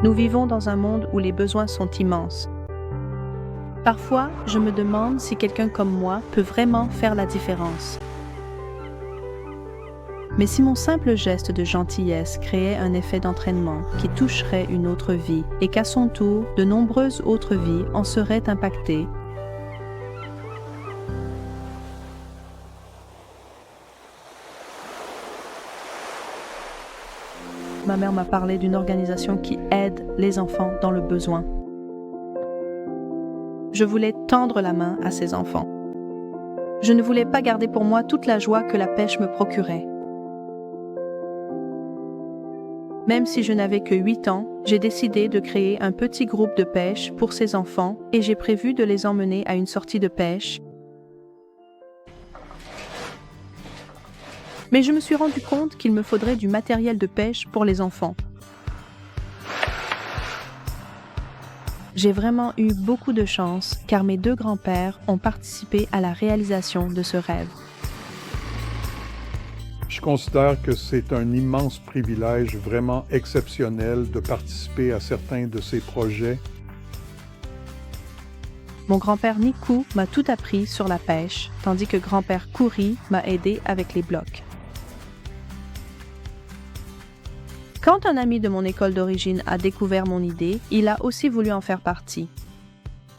Nous vivons dans un monde où les besoins sont immenses. Parfois, je me demande si quelqu'un comme moi peut vraiment faire la différence. Mais si mon simple geste de gentillesse créait un effet d'entraînement qui toucherait une autre vie et qu'à son tour, de nombreuses autres vies en seraient impactées, ma mère m'a parlé d'une organisation qui aide les enfants dans le besoin. Je voulais tendre la main à ces enfants. Je ne voulais pas garder pour moi toute la joie que la pêche me procurait. Même si je n'avais que 8 ans, j'ai décidé de créer un petit groupe de pêche pour ces enfants et j'ai prévu de les emmener à une sortie de pêche. Mais je me suis rendu compte qu'il me faudrait du matériel de pêche pour les enfants. J'ai vraiment eu beaucoup de chance car mes 2 grands-pères ont participé à la réalisation de ce rêve. Je considère que c'est un immense privilège vraiment exceptionnel de participer à certains de ces projets. Mon grand-père Nikou m'a tout appris sur la pêche, tandis que grand-père Kouri m'a aidé avec les blocs. Quand un ami de mon école d'origine a découvert mon idée, il a aussi voulu en faire partie.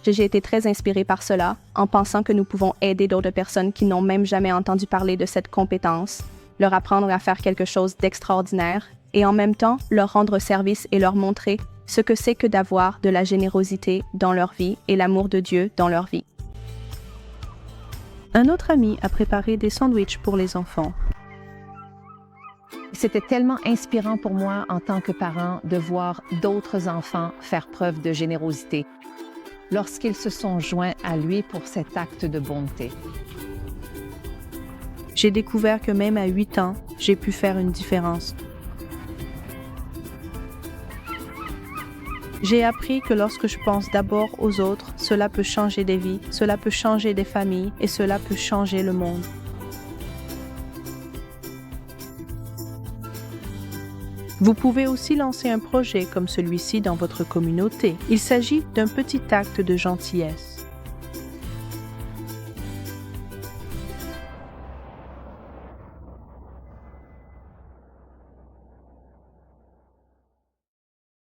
J'ai été très inspirée par cela, en pensant que nous pouvons aider d'autres personnes qui n'ont même jamais entendu parler de cette compétence, leur apprendre à faire quelque chose d'extraordinaire et en même temps leur rendre service et leur montrer ce que c'est que d'avoir de la générosité dans leur vie et l'amour de Dieu dans leur vie. Un autre ami a préparé des sandwichs pour les enfants. C'était tellement inspirant pour moi en tant que parent de voir d'autres enfants faire preuve de générosité lorsqu'ils se sont joints à lui pour cet acte de bonté. J'ai découvert que même à 8 ans, j'ai pu faire une différence. J'ai appris que lorsque je pense d'abord aux autres, cela peut changer des vies, cela peut changer des familles et cela peut changer le monde. Vous pouvez aussi lancer un projet comme celui-ci dans votre communauté. Il s'agit d'un petit acte de gentillesse.